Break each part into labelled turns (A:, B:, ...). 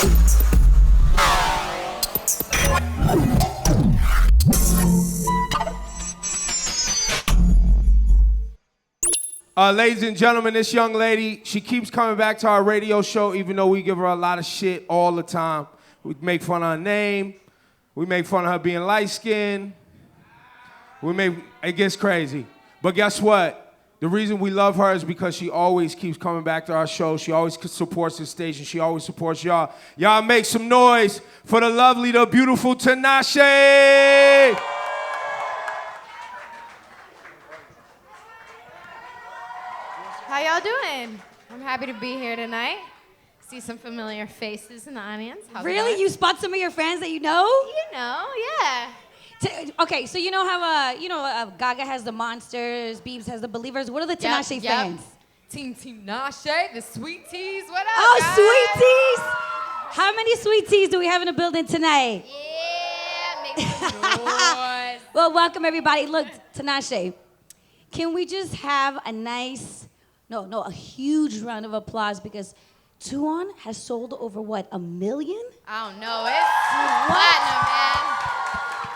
A: Ladies and gentlemen, this young lady, she keeps coming back to our radio show even though we give her a lot of shit all the time. We make fun of her name. We make fun of her being light-skinned. It gets crazy. But guess what? The reason we love her is because she always keeps coming back to our show. She always supports the station. She always supports y'all. Y'all make some noise for the lovely, the beautiful Tinashe!
B: How y'all doing? I'm happy to be here tonight. See some familiar faces in the audience. How's
C: Really? You spot some of your fans that you know?
B: You know, yeah.
C: Okay, so you know how Gaga has the Monsters, Biebs has the Believers. What are the Tinashe fans?
B: Team Tinashe, the Sweet Teas. What up,
C: Oh,
B: guys?
C: Sweet Teas! How many Sweet Teas do we have in the building tonight?
B: Yeah, make some noise.
C: Well, welcome everybody. Look, Tinashe, can we just have a nice, a huge round of applause because Tuon has sold over what, 1 million?
B: I don't know. It's platinum, man.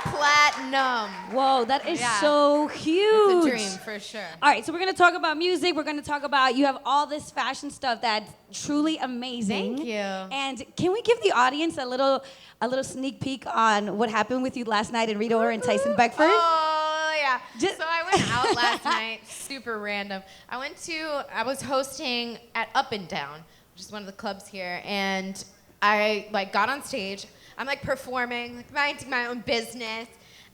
B: Platinum.
C: Whoa, that is so huge.
B: It's a dream for sure.
C: All right, so we're gonna talk about music. We're gonna talk about, you have all this fashion stuff that's truly amazing.
B: Thank you.
C: And can we give the audience a little sneak peek on what happened with you last night in Rita Ora and Tyson Beckford?
B: Oh, yeah. So I went out last night, super random. I was hosting at Up and Down, which is one of the clubs here, and I got on stage. I'm performing, minding my own business,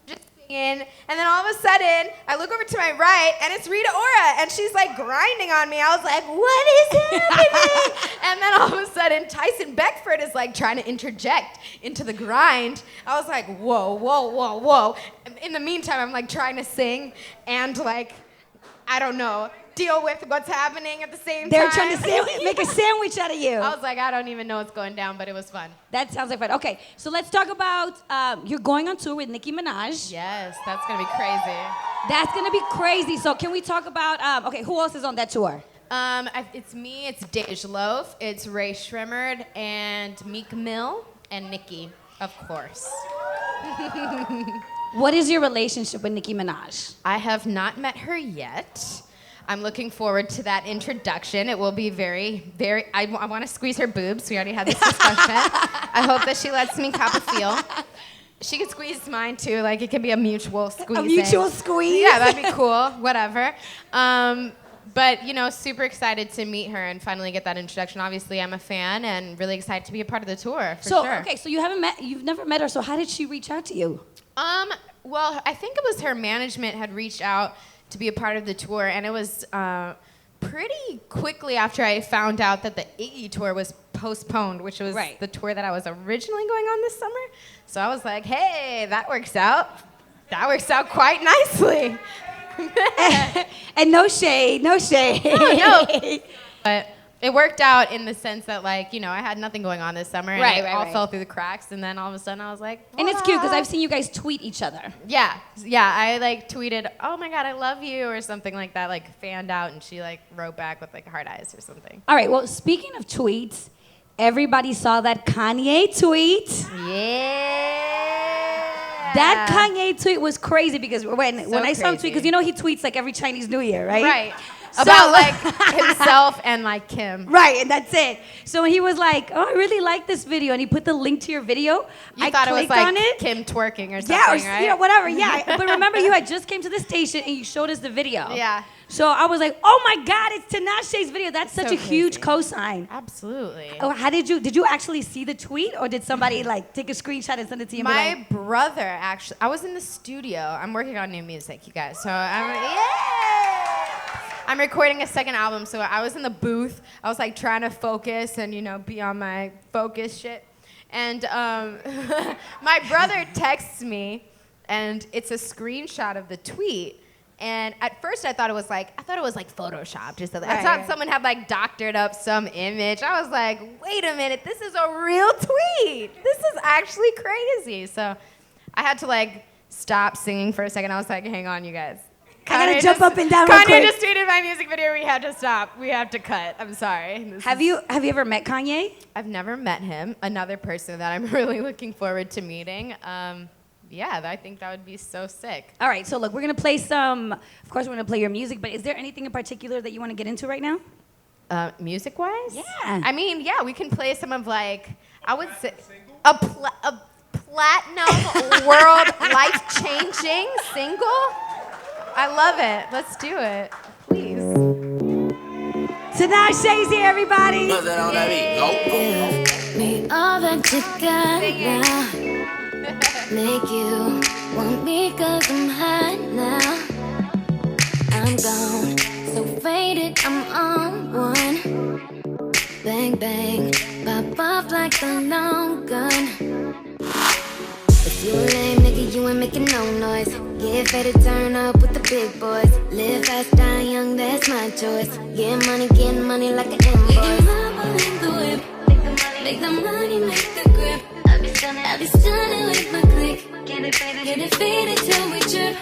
B: just singing, and then all of a sudden, I look over to my right, and it's Rita Ora, and she's grinding on me. I was like, what is happening? And then all of a sudden, Tyson Beckford is trying to interject into the grind. I was like, whoa, whoa, whoa, whoa. In the meantime, I'm trying to sing and I don't know, deal with what's happening at the same time.
C: They're trying to make a sandwich out of you.
B: I was I don't even know what's going down, but it was fun.
C: That sounds like fun. Okay, so let's talk about, you're going on tour with Nicki Minaj.
B: Yes, that's going to be crazy.
C: That's going to be crazy. So can we talk about, who else is on that tour?
B: It's me, it's Dej Loaf, it's Ray Shremmerd, and Meek Mill, and Nicki, of course.
C: What is your relationship with Nicki Minaj?
B: I have not met her yet. I'm looking forward to that introduction. It will be very, very, I want to squeeze her boobs. We already had this discussion. I hope that she lets me cop a feel. She could squeeze mine too. It can be a mutual squeeze.
C: A mutual squeeze?
B: Yeah, that'd be cool. Whatever. But, super excited to meet her and finally get that introduction. Obviously, I'm a fan and really excited to be a part of the tour, for sure.
C: Okay, so you've never met her, so how did she reach out to you?
B: Well, I think it was her management had reached out to be a part of the tour, and it was pretty quickly after I found out that the Iggy tour was postponed, which was the tour that I was originally going on this summer. So I was like, hey, that works out. That works out quite nicely.
C: And no shade.
B: No. But it worked out in the sense that, I had nothing going on this summer, and it all fell through the cracks, and then all of a sudden I was like,
C: and it's cute, because I've seen you guys tweet each other.
B: Yeah, I, tweeted, oh my God, I love you, or something like that, fanned out, and she, wrote back with, heart eyes or something.
C: All right, well, speaking of tweets, everybody saw that Kanye tweet.
B: Yeah.
C: That Kanye tweet was crazy, because when I saw him tweet, because he tweets, every Chinese New Year, right?
B: Right. About himself and Kim.
C: Right, and that's it. So he was like, oh, I really like this video, and he put the link to your video.
B: I thought it was
C: on it.
B: Kim twerking or something, right?
C: Whatever, yeah. But remember, you had just came to the station and you showed us the video.
B: Yeah.
C: So I was like, oh my God, it's Tinashe's video. That's such a huge cosign.
B: Absolutely.
C: Oh, how did you actually see the tweet, or did somebody take a screenshot and send it to you?
B: My brother actually, I was in the studio. I'm working on new music, you guys. So I'm recording a second album, so I was in the booth. I was trying to focus and be on my focus shit. And my brother texts me, and it's a screenshot of the tweet. And at first I thought it was photoshopped or something. I thought someone had doctored up some image. I was like, wait a minute, this is a real tweet. This is actually crazy. So I had to stop singing for a second. I was like, hang on, you guys.
C: gotta jump up and down real
B: Kanye
C: quick.
B: just tweeted my music video. We have to stop. We have to cut. I'm sorry.
C: Have you ever met Kanye?
B: I've never met him. Another person that I'm really looking forward to meeting. Yeah, I think that would be so sick.
C: All right, so look, we're gonna play some. Of course, we're gonna play your music, but is there anything in particular that you want to get into right now?
B: Music-wise?
C: Yeah.
B: I mean, yeah, we can play some of like I would say a platinum world life-changing single. I love it. Let's do it, please.
C: Tinashe's here, everybody.
D: Give me all that you got now. Make you want me 'cause I'm hot now. I'm gone, so faded, I'm on one. Bang, bang, pop off like a long gun. If you a lame nigga, you ain't making no noise. Get faded, turn up with the big boys. Live fast, die young, that's my choice. Get money like an invoice. Make the whip, make the money, make the grip. I be stunning with my click. Get it faded till we trip.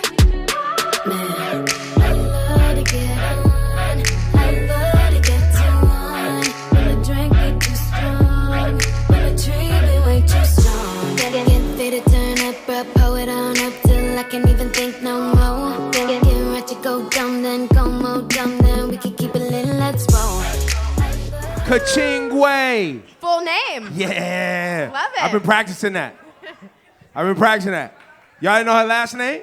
D: Man, I love to get on. I love to get too on. When the drink get too strong, when the tree be way too strong. Get faded, turn up, bro, pull it on up till I can't even think no more. Get right to go dumb, then go more dumb, then we can keep it lit, let's roll.
A: Kachingwe.
B: Full name.
A: Yeah.
B: Love it.
A: I've been practicing that. Y'all didn't know her last name?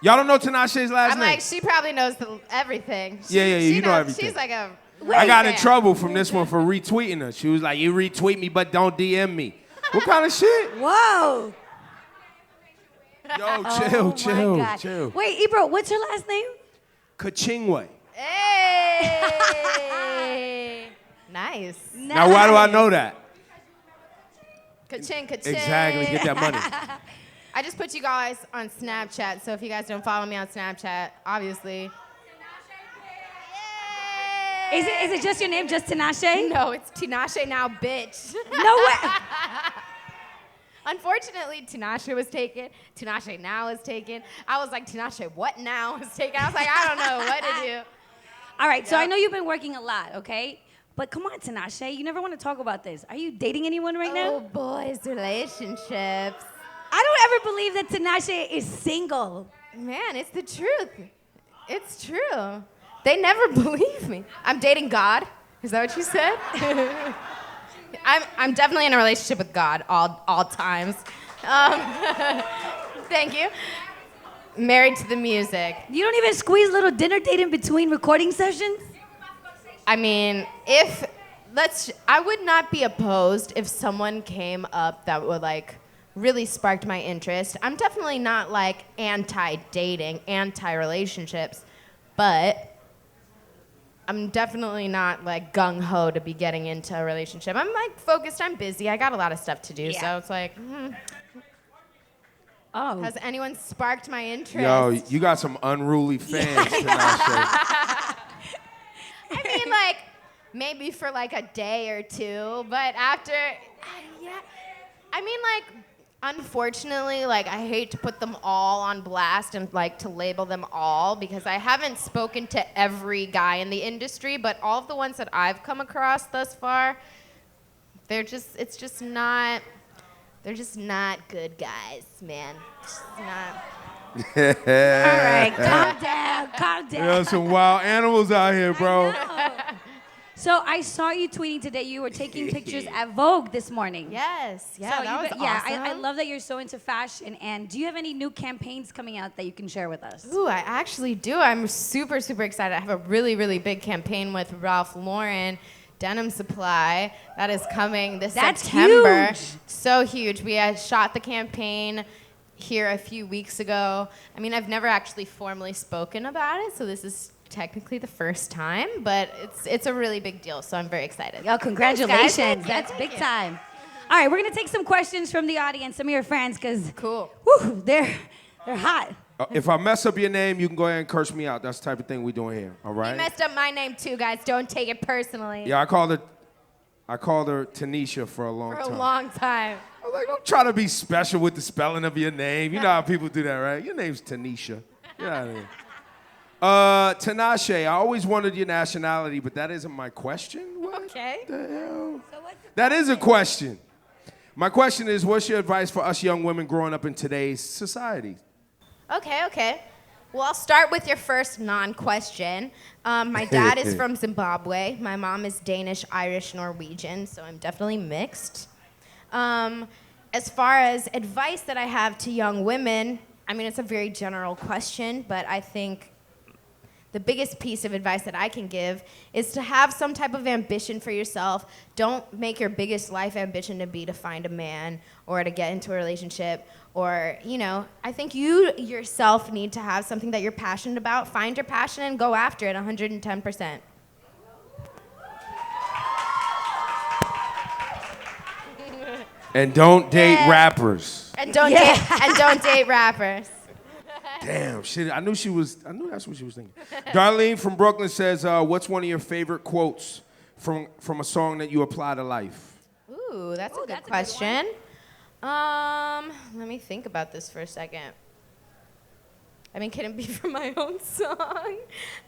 A: Y'all don't know Tinashe's last
B: I'm
A: name?
B: like, she probably knows everything.
A: Yeah,
B: She
A: you know
B: knows-
A: everything.
B: She's like a.
A: I got in
B: fan.
A: trouble from this one for retweeting her. She was like, you retweet me, but don't DM me. What kind of shit?
C: Whoa.
A: Yo,
C: Oh
A: chill,
C: my God.
A: chill.
C: Wait, Ebro, what's her last name?
A: Kachingwe.
B: Hey. Nice.
A: Now, why do I know that?
B: Ka-ching, ka-ching.
A: Exactly, get that money.
B: I just put you guys on Snapchat, so if you guys don't follow me on Snapchat, obviously.
C: Is it just your name, just Tinashe?
B: No, it's Tinashe now, bitch.
C: No way.
B: Unfortunately, Tinashe was taken. Tinashe now is taken. I was like, Tinashe, what now is taken? I was like, I don't know what to do.
C: All right, so I know you've been working a lot, okay? But come on, Tinashe, you never want to talk about this. Are you dating anyone right
B: Oh,
C: now?
B: boys, relationships.
C: I don't ever believe that Tinashe is single.
B: Man, it's the truth. It's true. They never believe me. I'm dating God. Is that what you said? I'm definitely in a relationship with God all times. Thank you. Married to the music.
C: You don't even squeeze a little dinner date in between recording sessions?
B: I mean, I would not be opposed if someone came up that would like really sparked my interest. I'm definitely not like anti-dating, anti-relationships, but I'm definitely not like gung-ho to be getting into a relationship. I'm like focused, I'm busy, I got a lot of stuff to do, so it's like,
C: Oh.
B: has anyone sparked my interest?
A: Yo, you got some unruly fans, Tinashe.
B: I mean, like, maybe for like a day or two, but after, yeah. I mean, like, unfortunately, like, I hate to put them all on blast and like to label them all because I haven't spoken to every guy in the industry, but all of the ones that I've come across thus far, they're just not good guys, man. Just not.
C: All right, calm down, calm down.
A: There's some wild animals out here, bro.
C: So I saw you tweeting today. You were taking pictures at Vogue this morning.
B: Yes, yeah,
C: So
B: that was
C: yeah,
B: awesome.
C: I love that you're so into fashion. And do you have any new campaigns coming out that you can share with us?
B: Ooh, I actually do. I'm super, super excited. I have a really, really big campaign with Ralph Lauren Denim Supply that is coming this
C: That's
B: September.
C: huge.
B: So huge. We had shot the campaign here a few weeks ago. I mean, I've never actually formally spoken about it, so this is technically the first time, but it's a really big deal, so I'm very excited.
C: Yo, congratulations.
B: Thank you,
C: That's
B: thank
C: big
B: you.
C: time. All right, we're going to take some questions from the audience, some of your friends, because
B: Cool.
C: they're hot.
A: If I mess up your name, you can go ahead and curse me out. That's the type of thing we doing here, all
B: You
A: right?
B: messed up my name too, guys. Don't take it personally.
A: Yeah, I called her Tanisha for a long
B: For a
A: time.
B: long time.
A: I was like, don't try to be special with the spelling of your name. You know how people do that, right? Your name's Tanisha. Get out of here. Tinashe, I always wondered your nationality, but that isn't my question. What
B: Okay.
A: the hell?
C: So what's
A: That is a question. My question is, what's your advice for us young women growing up in today's society?
B: Okay. Well, I'll start with your first non-question. My dad is from Zimbabwe. My mom is Danish, Irish, Norwegian, so I'm definitely mixed. As far as advice that I have to young women, I mean, it's a very general question, but I think the biggest piece of advice that I can give is to have some type of ambition for yourself. Don't make your biggest life ambition to be to find a man or to get into a relationship or, I think you yourself need to have something that you're passionate about. Find your passion and go after it 110%.
A: And don't date rappers.
B: And don't date rappers.
A: Damn, shit, I knew that's what she was thinking. Darlene from Brooklyn says, what's one of your favorite quotes from a song that you apply to life?
B: Ooh, that's a good question. Let me think about this for a second. I mean, can it be from my own song?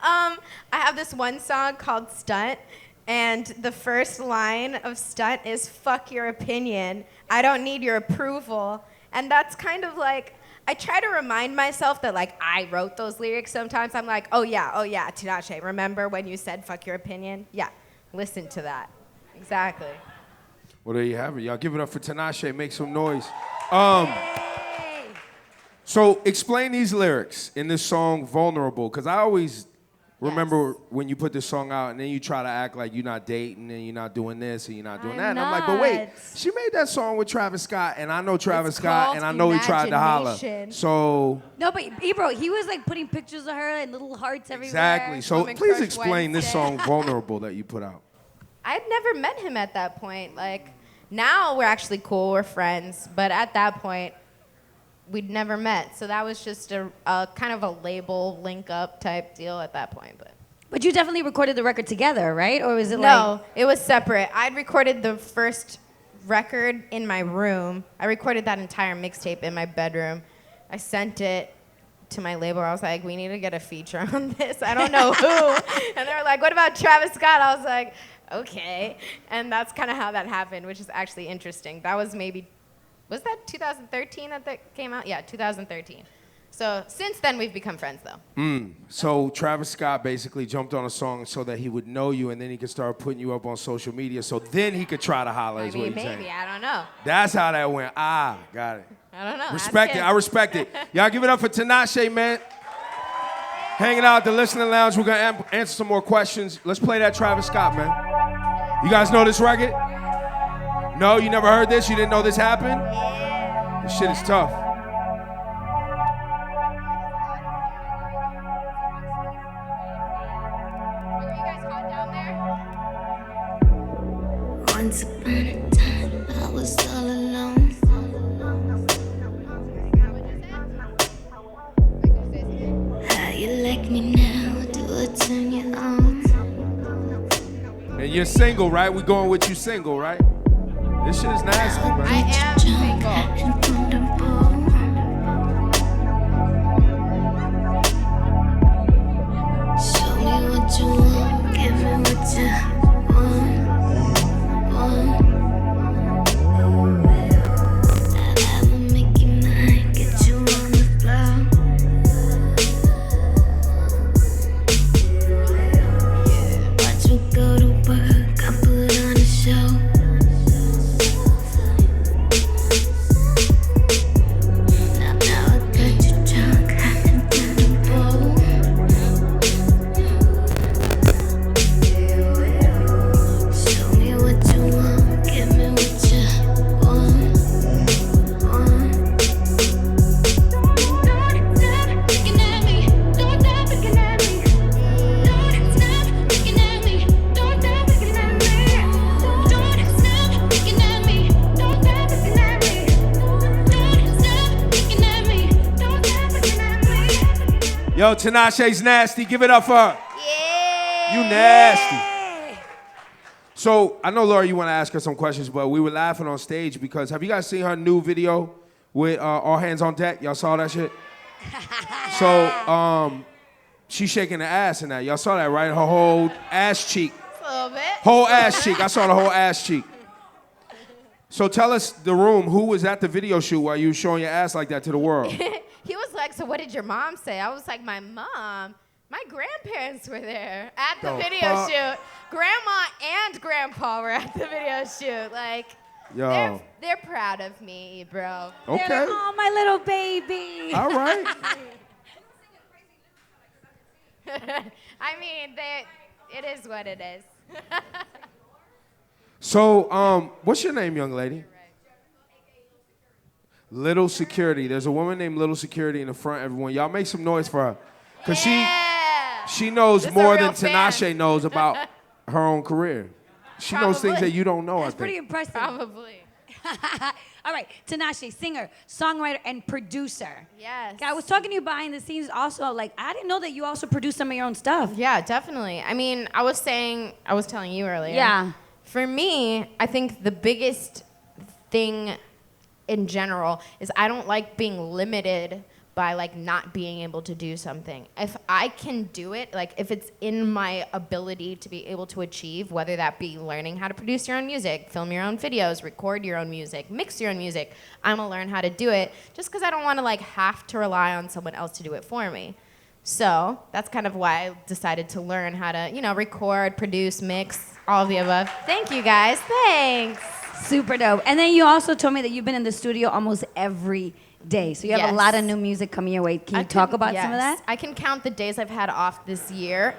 B: I have this one song called Stunt, and the first line of Stunt is, "Fuck your opinion. I don't need your approval." And that's kind of like, I try to remind myself that, like, I wrote those lyrics sometimes. I'm like, oh yeah, Tinashe, remember when you said fuck your opinion? Yeah, listen to that. Exactly.
A: Well, there you have it. Y'all give it up for Tinashe. Make some noise. So explain these lyrics in this song, Vulnerable, because I always remember when you put this song out and then you try to act like you're not dating and you're not doing this and you're not doing that. And I'm like, but wait, she made that song with Travis Scott, and I know Travis Scott, and I know he tried to holler. So
C: No, but Ebro, he was like putting pictures of her and little hearts everywhere.
A: exactly. So
B: Woman
A: please
B: Crush
A: explain this
B: Wednesday.
A: song, Vulnerable, that you put out.
B: I'd never met him at that point. Like, now we're actually cool, we're friends, but at that point, we'd never met. So that was just a kind of a label link up type deal at that point.
C: But you definitely recorded the record together, right? Or was it
B: No, it was separate. I'd recorded the first record in my room. I recorded that entire mixtape in my bedroom. I sent it to my label. I was like, we need to get a feature on this. I don't know who. And they were like, what about Travis Scott? I was like, okay. And that's kind of how that happened, which is actually interesting. That was was that 2013 that came out? Yeah, 2013. So since then, we've become friends, though.
A: So Travis Scott basically jumped on a song so that he would know you, and then he could start putting you up on social media, so then he could try to holler, is what you're saying.
B: Maybe, I don't know.
A: That's how that went. Got it.
B: I don't know.
A: Respect it. I respect it. Y'all give it up for Tinashe, man. Hanging out at the listening lounge. We're going to answer some more questions. Let's play that Travis Scott, man. You guys know this record? No, you never heard this? You didn't know this happened? This shit is tough.
D: Once upon a time, I was all alone. How you like me now? Do I turn you on?
A: And you're single, right? We going with you single, right? This shit is nasty, man.
B: I am single.
D: Show me what you want, give me what you want. I'ma make you mine, get you on the floor. Watch me go to work, I put on a show. Now I got you drunk, I can turn the bowl. Show me what you want, give me what you want. Don't stop looking at me, don't stop looking at me. Don't stop looking at me, don't stop looking at me. Don't stop looking at me, don't stop looking at me. Don't stop looking at me, don't stop looking at me.
A: Yo, Tinashe's nasty. Give it up for her.
B: Yeah.
A: You nasty. So, I know, Laura, you want to ask her some questions, but we were laughing on stage because have you guys seen her new video with All Hands on Deck? Y'all saw that shit? So, She's shaking her ass in that. Y'all saw that, right? Her whole ass cheek.
B: A little bit.
A: Whole ass cheek. I saw the whole ass cheek. So tell us, the room, who was at the video shoot while you were showing your ass like that to the world?
B: He was like, so what did your mom say? I was like, my mom, my grandparents were there at the video shoot. Grandma and grandpa were at the video shoot. Like,
A: Yo.
B: They're proud of me, bro.
A: Okay.
C: Oh, my little baby.
A: All right.
B: I mean, it is what it is.
A: So, what's your name, young lady? Little Security. There's a woman named Little Security in the front, everyone. Y'all make some noise for her. Because she knows
B: This
A: more
B: a
A: than
B: real fan.
A: Tinashe knows about her own career. She knows things that you don't know,
C: That's
A: I
C: pretty
A: think.
C: impressive.
B: Probably.
C: All right, Tinashe, singer, songwriter, and producer.
B: Yes.
C: I was talking to you behind the scenes also, like, I didn't know that you also produce some of your own stuff.
B: Yeah, definitely. I mean, I was telling you earlier.
C: Yeah.
B: For me, I think the biggest thing in general is I don't like being limited by like not being able to do something. If I can do it, like if it's in my ability to be able to achieve, whether that be learning how to produce your own music, film your own videos, record your own music, mix your own music, I'm gonna learn how to do it just because I don't want to like have to rely on someone else to do it for me. So that's kind of why I decided to learn how to, record, produce, mix, all of the above. Thank you guys. Thanks.
C: Super dope. And then you also told me that you've been in the studio almost every day. So you have a
B: Yes.
C: lot of new music coming your way. Can you talk about some of that?
B: I can count the days I've had off this year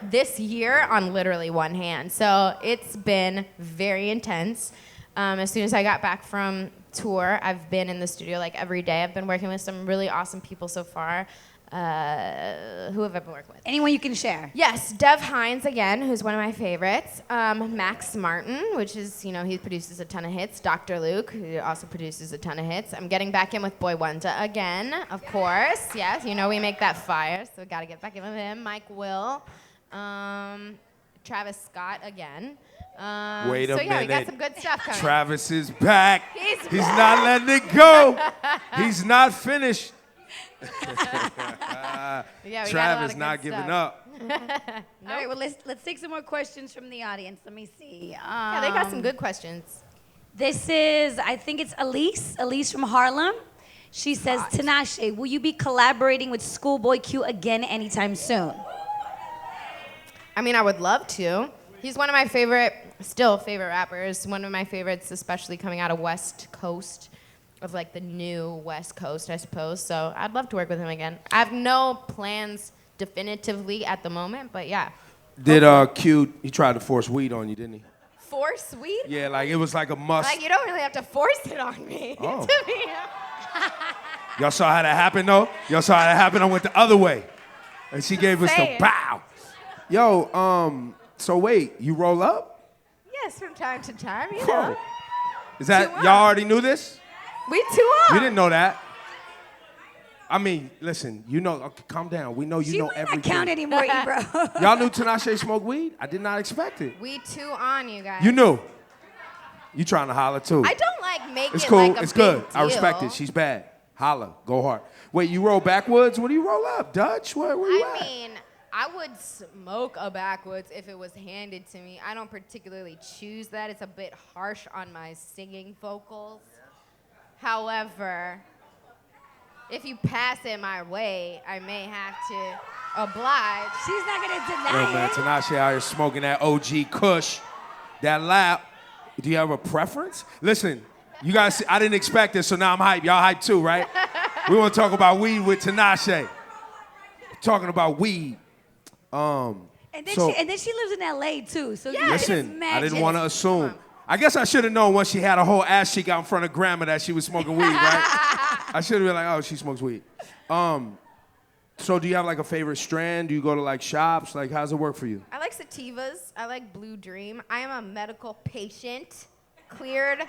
B: on literally one hand. So it's been very intense. As soon as I got back from tour, I've been in the studio like every day. I've been working with some really awesome people so far. Who have I been working with?
C: Anyone you can share.
B: Yes, Dev Hines again, who's one of my favorites. Max Martin, which is, he produces a ton of hits. Dr. Luke, who also produces a ton of hits. I'm getting back in with Boy Wonder again, of course. Yes, we make that fire, so we gotta get back in with him. Mike Will, Travis Scott again.
A: Wait a
B: so yeah, we got
A: minute.
B: some good stuff coming.
A: Travis is back.
B: He's
A: not letting it go. He's not finished.
B: Yeah, we got a lot
A: Travis
B: of
A: not
B: good
A: giving
B: stuff.
A: up.
C: All right, well, let's take some more questions from the audience. Let me see.
B: Yeah, they got some good questions.
C: This is, I think it's Elise from Harlem. She says, Tinashe, will you be collaborating with Schoolboy Q again anytime soon?
B: I mean, I would love to. He's one of my favorite rappers. One of my favorites, especially coming out of West Coast, of like the new West Coast, I suppose. So I'd love to work with him again. I have no plans definitively at the moment, but yeah.
A: Did Q, he tried to force weed on you, didn't he?
B: Force weed?
A: Yeah, like it was like a must.
B: Like, you don't really have to force it on me.
A: Oh.
B: To be
A: Y'all saw how that happened, though? Y'all saw how that happened? I went the other way. And she gave us the
B: saying.
A: bow. Yo, so wait, you roll up?
B: Yes, from time to time, you
A: Oh.
B: know.
A: Is that,
B: Two
A: y'all
B: up.
A: already knew this?
B: We two up.
A: You didn't know that. I mean, listen, okay, calm down. We know you
C: She
A: know
C: might not
A: everything.
C: count anymore, Ebro.
A: Y'all knew Tinashe smoked weed? I did not expect it.
B: We two on, you guys.
A: You knew. You trying to holler too.
B: I don't like make
A: It's
B: it
A: cool.
B: like a
A: It's
B: big
A: good. I
B: deal.
A: respect it. She's bad. Holla. Go hard. Wait, you roll backwoods? What do you roll up? Dutch? Where you
B: I
A: at?
B: mean, I would smoke a backwoods if it was handed to me. I don't particularly choose that. It's a bit harsh on my singing vocals. However, if you pass it my way, I may have to oblige.
C: She's not going to
A: Yo,
C: deny
A: man,
C: it.
A: Tinashe out here smoking that OG Kush, that lap. Do you have a preference? Listen, you guys, see, I didn't expect this, so now I'm hyped. Y'all hyped too, right? We want to talk about weed with Tinashe. Talking about weed.
C: And then she lives in LA too. So
B: Yeah,
A: Listen, I didn't
C: magic.
A: want to assume. I guess I should have known once she had a whole ass cheek out in front of grandma that she was smoking weed, right? I should have been like, oh, she smokes weed. So do you have like a favorite strand? Do you go to like shops? Like, how's it work for you?
B: I like sativas. I like Blue Dream. I am a medical patient, cleared.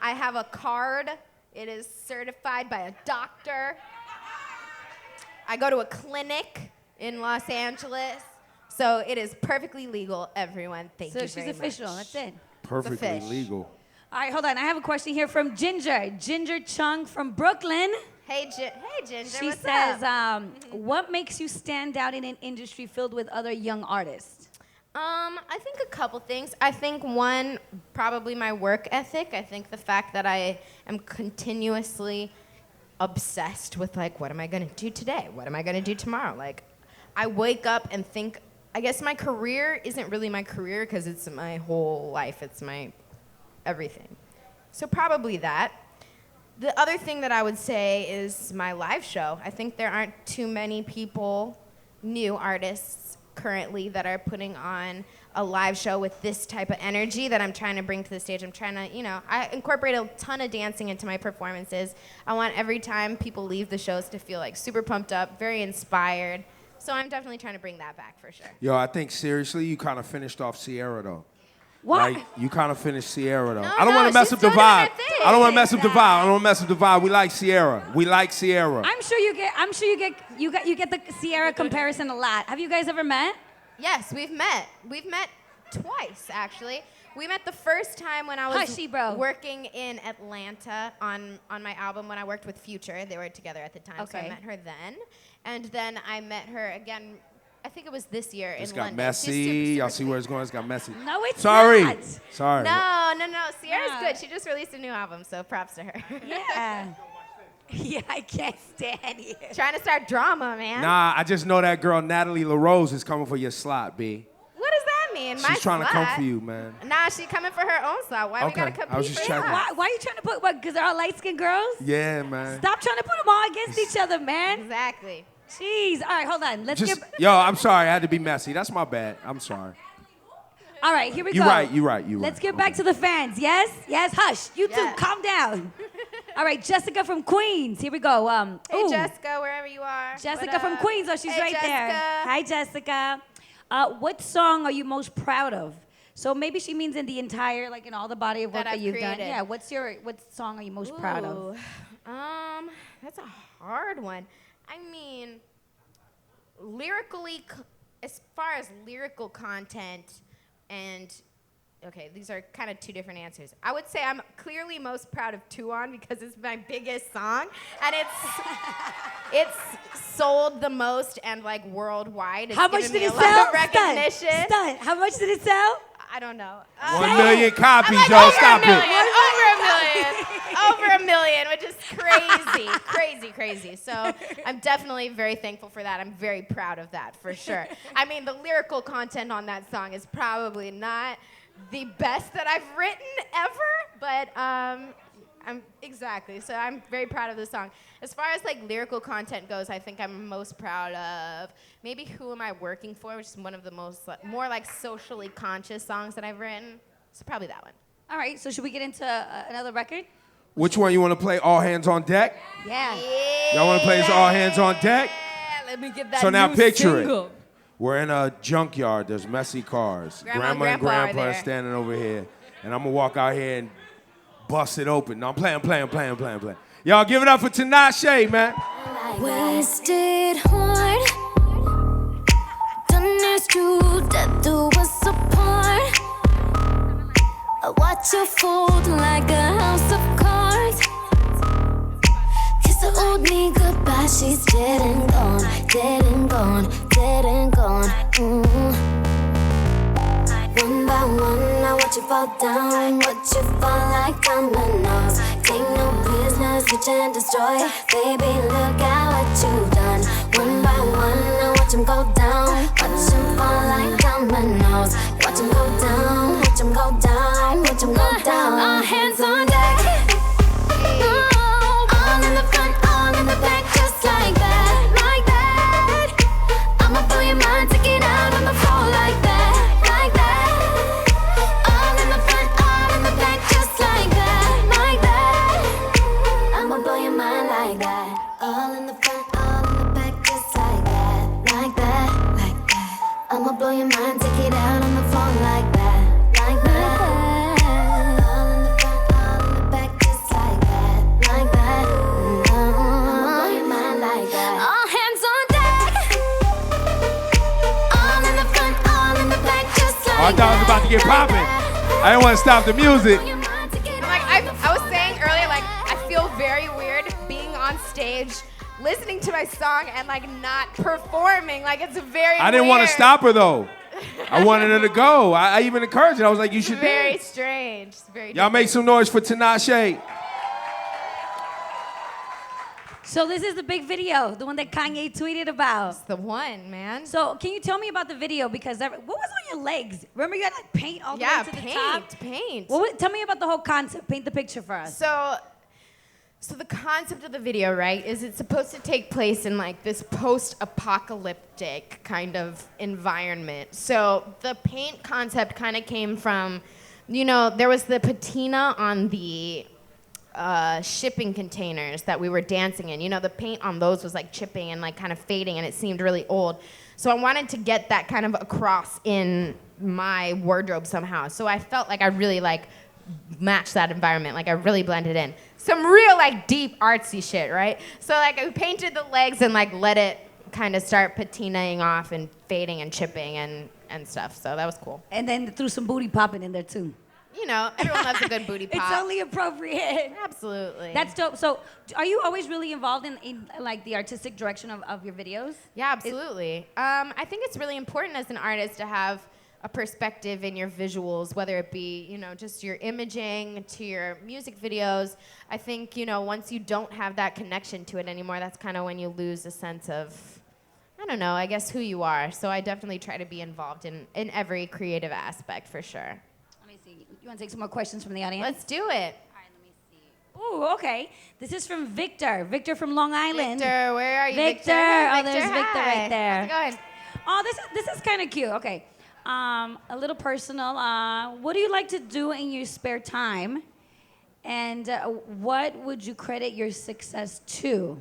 B: I have a card. It is certified by a doctor. I go to a clinic in Los Angeles. So it is perfectly legal, everyone. Thank you
C: So she's
B: very
C: official.
B: much.
C: That's it.
A: Perfectly
B: fish.
A: legal.
C: All right, hold on. I have a question here from Ginger. Ginger Chung from Brooklyn.
B: Hey, Ginger,
C: She
B: what's
C: says,
B: up?
C: what makes you stand out in an industry filled with other young artists?
B: I think a couple things. I think one, probably my work ethic. I think the fact that I am continuously obsessed with, like, what am I gonna do today? What am I gonna do tomorrow? Like, I wake up and think, I guess my career isn't really my career because it's my whole life. It's my everything. So probably that. The other thing that I would say is my live show. I think there aren't too many people, new artists currently, that are putting on a live show with this type of energy that I'm trying to bring to the stage. I'm trying to, I incorporate a ton of dancing into my performances. I want every time people leave the shows to feel like super pumped up, very inspired. So I'm definitely trying to bring that back for sure.
A: Yo, I think seriously, you kind of finished off Sierra though.
C: What?
A: Like, you kind of finished Sierra though.
B: No,
A: I don't want to mess
B: she's
A: up the
B: still doing her
A: vibe.
B: thing.
A: I don't want to mess up the vibe. I don't want to mess up the vibe. We like Sierra. We like Sierra.
C: I'm sure you get the Sierra comparison a lot. Have you guys ever met?
B: Yes, we've met. We've met twice, actually. We met the first time when I was
C: Hushy, bro.
B: working in Atlanta on my album when I worked with Future. They were together at the time, so I
C: Okay.
B: met her then. And then I met her again, I think it was this year
A: It's
B: in
A: got
B: London.
A: messy.
B: She's super,
A: Y'all
B: super
A: see where it's going? It's got messy.
C: No, it's
A: Sorry.
C: not.
A: Sorry.
B: No. Sierra's
C: No.
B: good. She just released a new album, so props to her.
C: Yeah. Yeah, I can't stand you.
B: Trying to start drama, man.
A: Nah, I just know that girl Natalie LaRose is coming for your slot, B.
B: What does that mean?
A: She's trying to come
B: slot?
A: for you, man.
B: Nah, she's coming for her own slot. Why we
A: Okay,
B: gotta compete
A: I was just
B: for
A: checking.
B: slots?
C: Why are you trying to put, because they're all light-skinned girls?
A: Yeah, man.
C: Stop trying to put them all against each other, man.
B: Exactly.
C: Jeez. All right, hold on. Let's
A: Just,
C: get...
A: yo, I'm sorry. I had to be messy. That's my bad. I'm sorry.
C: All right, here we
A: You
C: go.
A: right, you right.
C: Let's get back to the fans. Yes? Yes, hush. You two,
B: Yes.
C: calm down. All right, Jessica from Queens. Here we go.
B: Hey,
C: ooh,
B: Jessica, wherever you are.
C: Jessica
B: What
C: from
B: up?
C: Queens. Oh, she's
B: Hey,
C: right there.
B: Jessica.
C: Hi, Jessica. What song are you most proud of? So maybe she means in the entire, like in all the body of work
B: That
C: that
B: I've
C: you've done.
B: created.
C: Yeah, what song are you most proud of?
B: Ooh, that's a hard one. I mean, as far as lyrical content and, okay, these are kind of two different answers. I would say I'm clearly most proud of Tuon because it's my biggest song, and it's sold the most and like worldwide. It's
C: How much
B: given
C: did
B: me
C: it
B: a lot
C: sell?
B: of recognition.
C: Stunt. How much did it sell?
B: I don't know.
A: 1 million copies,
B: I'm like,
A: yo.
B: over
A: Stop
B: a million,
A: it.
B: over a million, which is crazy. So I'm definitely very thankful for that. I'm very proud of that, for sure. I mean, the lyrical content on that song is probably not the best that I've written ever, but so I'm very proud of the song. As far as like lyrical content goes, I think I'm most proud of maybe Who Am I Working For, which is one of the more like socially conscious songs that I've written. So probably that one.
C: All right, so should we get into another record?
A: Which one you want to play? All Hands on Deck?
C: Yeah.
A: Y'all want to play this All Hands on Deck?
B: Yeah, let me get that
A: So now
B: new
A: picture
B: single.
A: it. We're in a junkyard. There's messy cars.
B: Grandma and
A: and
B: Grandpa are
A: Grandpa are
B: there.
A: standing over here. And I'm going to walk out here and bust it open. No, I'm playing. Y'all give it up for Tinashe, man.
D: Wasted heart, done this to death do us apart. I watch you fold like a house of cards. Kiss the old me goodbye, she's dead and gone, dead and gone, dead and gone. One by one, I watch you fall down, watch you fall like dominoes. Take no business, switch and destroy. Baby, look at what you've done. One by one, I watch them go down, watch them fall like dominoes. Watch them go down, watch them go down, watch them go down. All hands on deck. All in the front, all in the back, just like that, like that. I'ma blow your mind, take it out on the floor like that, like that. All in the front, all in the back, just like that, like that. I'ma blow your mind like that. All in the front, all in the back, just like that, like that, like that. I'ma blow your mind, take it out on the floor like that, like that. All in the front, all in the back, just like that, like that. I'ma blow your mind like that. All hands on deck. All in the front, all in the back, just like
A: I thought it was about to get popping. I didn't want to stop the music.
B: I was saying earlier, like, I feel very weird being on stage listening to my song and like not performing. Like it's very
A: I didn't want to
B: weird.
A: stop her though. I wanted her to go. I even encouraged her. I was like, you should
B: Very
A: dance.
B: strange. It's very
A: Y'all make some noise for Tinashe.
C: So this is the big video, the one that Kanye tweeted about.
B: It's the one, man.
C: So can you tell me about the video? Because what was on your legs? Remember you had like paint all the way to the top?
B: paint.
C: Tell me about the whole concept. Paint the picture for us.
B: So the concept of the video, right, is it's supposed to take place in like this post-apocalyptic kind of environment. So the paint concept kind of came from, there was the patina on the shipping containers that we were dancing in. The paint on those was like chipping and like kind of fading, and it seemed really old. So I wanted to get that kind of across in my wardrobe somehow. So I felt like I really like matched that environment. Like I really blended in. Some real like deep artsy shit, right? So like I painted the legs and like let it kind of start patinaing off and fading and chipping and stuff. So that was cool.
C: And then threw some booty popping in there too.
B: Everyone loves a good booty pop.
C: It's only appropriate.
B: Absolutely.
C: That's dope. So are you always really involved in like the artistic direction of your videos?
B: Yeah, absolutely. I think it's really important as an artist to have a perspective in your visuals, whether it be, just your imaging to your music videos. I think, once you don't have that connection to it anymore, that's kind of when you lose a sense of, I don't know, I guess who you are. So I definitely try to be involved in every creative aspect for sure.
C: Let me see. You want to take some more questions from the audience?
B: Let's do it.
C: All right, let me see. Ooh, okay. This is from Victor. Victor from Long Island.
B: Victor, where are you,
C: Victor?
B: Victor?
C: Oh, there's Victor
B: hi.
C: right there.
B: How's it going?
C: Oh, this is kind of cute. Okay. A little personal. What do you like to do in your spare time? And what would you credit your success to?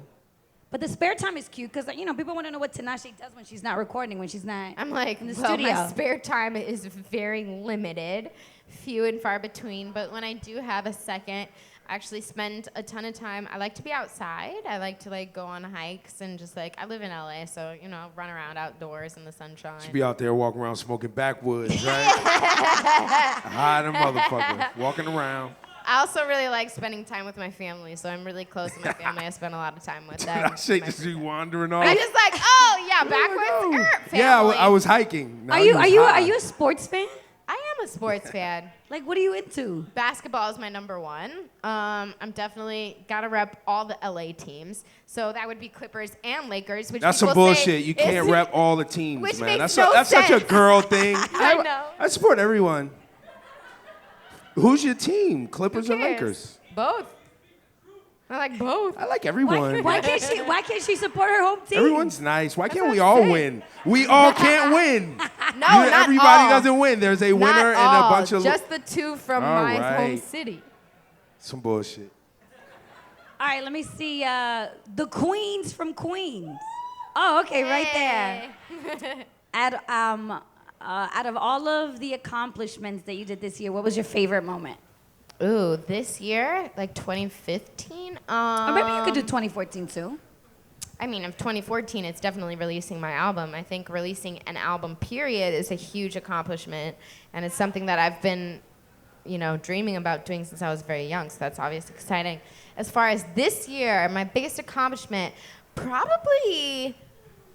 C: But the spare time is cute because, people want to know what Tinashe does when she's not recording, when she's not
B: I'm like,
C: in the
B: well,
C: studio.
B: my spare time is very limited, few and far between. But when I do have a second, I actually spend a ton of time. I like to be outside. I like to go on hikes and just I live in LA, so run around outdoors in the sunshine.
A: Should be out there walking around smoking backwoods, right? Hide a motherfucker. Walking around.
B: I also really like spending time with my family, so I'm really close to my family. I spend a lot of time with them.
A: Shit, just be wandering off.
B: I just oh yeah, backwards. Family.
A: Yeah, I was hiking. Now
C: Are
A: he was
C: you
A: high.
C: a sports fan?
B: I am a sports fan.
C: Like, what are you into?
B: Basketball is my number one. I'm definitely gotta rep all the LA teams. So that would be Clippers and Lakers. Which
A: That's some
B: people
A: bullshit.
B: say
A: You can't
B: is-
A: rep all the teams,
B: Which
A: man.
B: makes
A: That's such a
B: sense.
A: girl thing.
B: I know.
A: I support everyone. Who's your team? Clippers
B: Who
A: or
B: cares?
A: Lakers?
B: Both. I like both.
A: I like everyone.
C: Why can't she support her home team?
A: Everyone's nice. Why can't
B: what
A: we
B: I'm
A: all
B: saying.
A: win? We all can't win.
B: No, not
A: everybody
B: all.
A: doesn't win. There's a winner
B: Not
A: and
B: all,
A: a bunch of
B: just the two from
A: All
B: my home
A: right.
B: city.
A: some bullshit.
C: All right, let me see. The Queens from Queens. Oh, okay, right there. Out of all of the accomplishments that you did this year, what was your favorite moment?
B: Ooh, this year, 2015.
C: Or maybe you could do 2014 too.
B: I mean, of 2014, it's definitely releasing my album. I think releasing an album, period, is a huge accomplishment, and it's something that I've been, dreaming about doing since I was very young. So that's obviously exciting. As far as this year, my biggest accomplishment, probably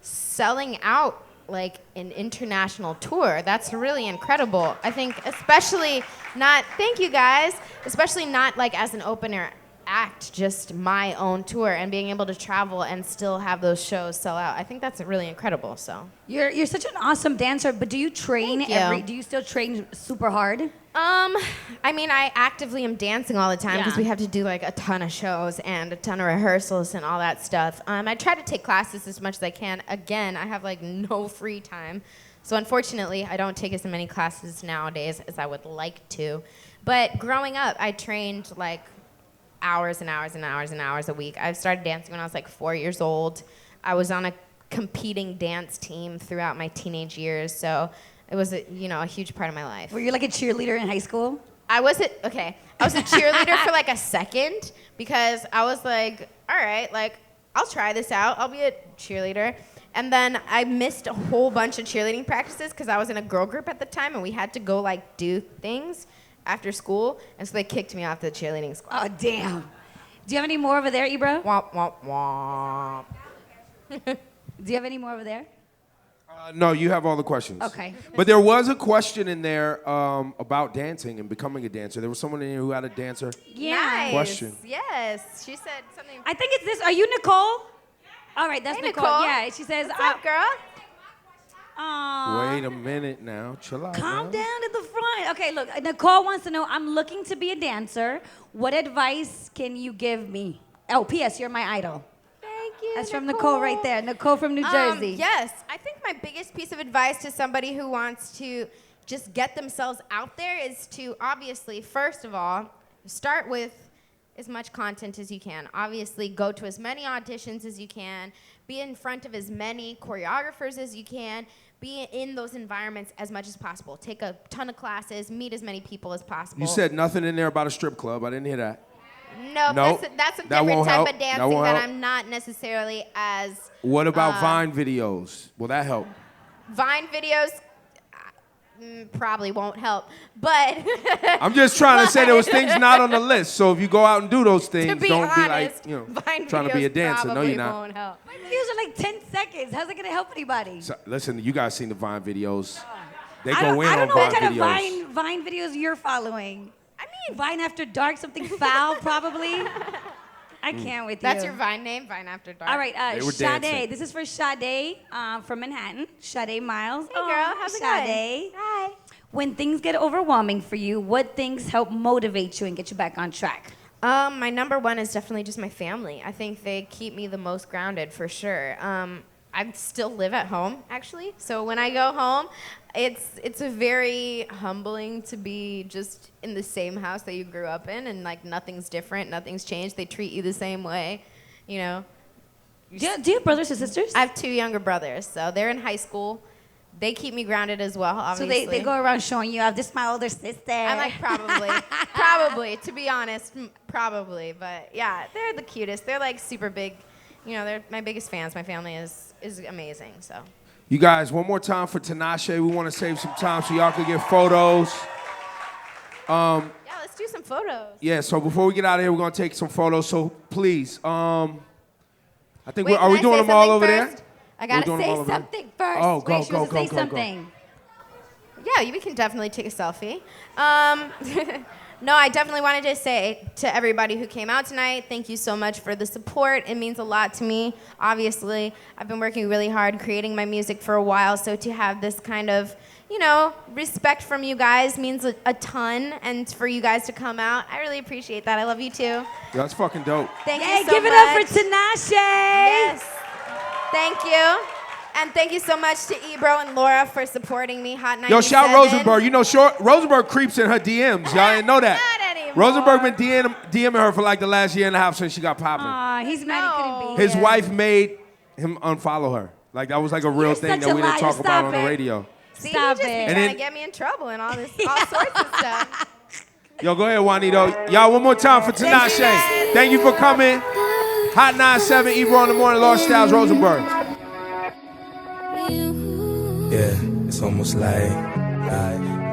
B: selling out an international tour. That's really incredible. I think especially not, thank you guys, especially not as an opener act, just my own tour and being able to travel and still have those shows sell out. I think that's really incredible. So
C: You're such an awesome dancer, but do you train
B: Thank you.
C: do you still train super hard?
B: I mean, I actively am dancing all the time because
C: Yeah.
B: we have to do a ton of shows and a ton of rehearsals and all that stuff. I try to take classes as much as I can. Again, I have no free time. So unfortunately, I don't take as many classes nowadays as I would like to. But growing up, I trained hours and hours and hours and hours a week. I started dancing when I was 4 years old. I was on a competing dance team throughout my teenage years, so it was a huge part of my life.
C: Were you like a cheerleader in high school?
B: I was a cheerleader for a second because I was all right, I'll try this out. I'll be a cheerleader. And then I missed a whole bunch of cheerleading practices because I was in a girl group at the time and we had to go do things after school, and so they kicked me off the cheerleading squad.
C: Oh, damn. Do you have any more over there, Ebro?
B: Womp, womp, womp.
C: Do you have any more over there?
A: No, you have all the questions.
C: Okay.
A: But there was a question in there about dancing and becoming a dancer. There was someone in here who had a dancer.
C: Yeah.
B: Nice.
A: Question.
B: Yes. She said something.
C: I think it's this. Are you Nicole? All right, that's
B: Hey,
C: Nicole.
B: Nicole.
C: Yeah, she says,
B: What's up, girl?
C: Aw.
A: Wait a minute now. Chill out.
C: Calm
A: man.
C: down at the front. Okay, look, Nicole wants to know, I'm looking to be a dancer. What advice can you give me? Oh, P.S., you're my idol.
B: Thank you,
C: That's from Nicole right there. Nicole from New Jersey.
B: Yes. I think my biggest piece of advice to somebody who wants to just get themselves out there is to obviously, first of all, start with as much content as you can. Obviously, go to as many auditions as you can. Be in front of as many choreographers as you can. Be in those environments as much as possible. Take a ton of classes. Meet as many people as possible.
A: You said nothing in there about a strip club. I didn't hear that.
B: No,
A: Nope.
B: that's a
A: That
B: different
A: won't
B: type
A: help.
B: of
A: That
B: dancing
A: won't
B: that
A: help.
B: I'm not necessarily as...
A: What about Vine videos? Will that help?
B: Vine videos probably won't help, but...
A: I'm just trying to say there was things not on the list. So if you go out and do those things,
B: to be
A: don't
B: honest,
A: be like, you know,
B: Vine
A: trying to be a
B: videos
A: dancer. No,
B: probably
A: you're not.
B: won't help.
C: My views are like 10 seconds. How's it going to help anybody?
A: So, listen, you guys seen the Vine videos. They
C: I
A: go in
C: don't
A: on
C: know what
A: Vine
C: kind
A: videos.
C: of Vine videos you're following.
B: I mean,
C: Vine After Dark, something foul, probably. I can't with you.
B: that's your Vine name, Vine After Dark.
C: All right,
A: They were
C: Sade.
A: dancing.
C: This is for Sade from Manhattan. Sade Miles.
B: Hey, girl. How's it going?
C: Sade.
B: Hi.
C: When things get overwhelming for you, what things help motivate you and get you back on track?
B: My number one is definitely just my family. I think they keep me the most grounded for sure. I still live at home, actually. So when I go home, it's a very humbling to be just in the same house that you grew up in, and like nothing's different, nothing's changed. They treat you the same way, you know.
C: Do you have brothers or sisters?
B: I have 2 younger brothers, so they're in high school. They keep me grounded as well,
C: So
B: obviously.
C: they go around showing you, this is my older sister.
B: I'm like, probably, to be honest, probably. But yeah, they're the cutest. They're like super big. You know, they're my biggest fans. My family is amazing, so.
A: You guys, one more time for Tinashe. We want to save some time so y'all can get photos.
B: Yeah, let's do some photos.
A: Yeah, so before we get out of here, we're going to take some photos. So please, I think
B: Wait,
A: are we
B: can I
A: doing
B: say
A: them all
B: something
A: over
B: first?
A: there?
B: I gotta
A: We're doing them all
B: say
A: over there?
B: something first.
A: Oh, go,
C: Wait, she wants to say
A: go.
C: something.
B: Yeah, we can definitely take a selfie. No, I definitely wanted to say to everybody who came out tonight, thank you so much for the support. It means a lot to me. Obviously, I've been working really hard creating my music for a while, so to have this kind of, you know, respect from you guys means a ton, and for you guys to come out, I really appreciate that. I love you too.
A: Yeah, that's fucking dope.
B: Thank
C: Yay,
B: you so
C: give
B: much.
C: it up for Tinashe.
B: Yes. Thank you. And thank you so much to Ebro and Laura for supporting me. Hot 97.
A: Yo, shout Rosenberg. You know, Rosenberg creeps in her DMs. Y'all didn't know that.
B: Not anymore.
A: Rosenberg been DMing her for like the last year and a half since she got popping.
C: Aw, he's mad he couldn't be
A: His
C: here.
A: wife made him unfollow her. Like that was like a real
C: You're
A: thing
C: such
A: that
C: a
A: we didn't
C: liar.
A: talk about
C: Stop
A: on the
C: it.
A: radio.
B: See,
C: Stop
B: he just
C: it.
B: be
A: And
B: trying
A: then-
B: to get me in trouble and all sorts of stuff.
A: Yo, go ahead, Juanito. Y'all, one more time for Tinashe. Thank you for coming. Hot 97, Ebro in the morning, Lord Stylez, Rosenberg.
E: Yeah, it's almost like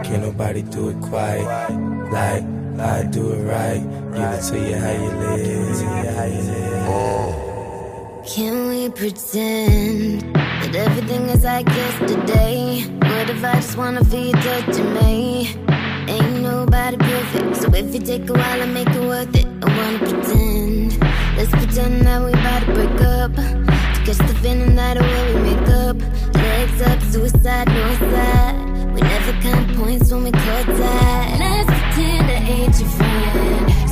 E: can't nobody do it quite like I do it right. Give it to you how you live.
D: Can we pretend that everything is like yesterday? What if I just wanna feel touching me? Ain't nobody perfect, so if you take a while and make it worth it, I wanna pretend. Let's pretend that we about to break up, to catch the feeling that way we make up. Legs up, suicide, no side. We never count points when we caught that. Let's pretend I ain't your friend.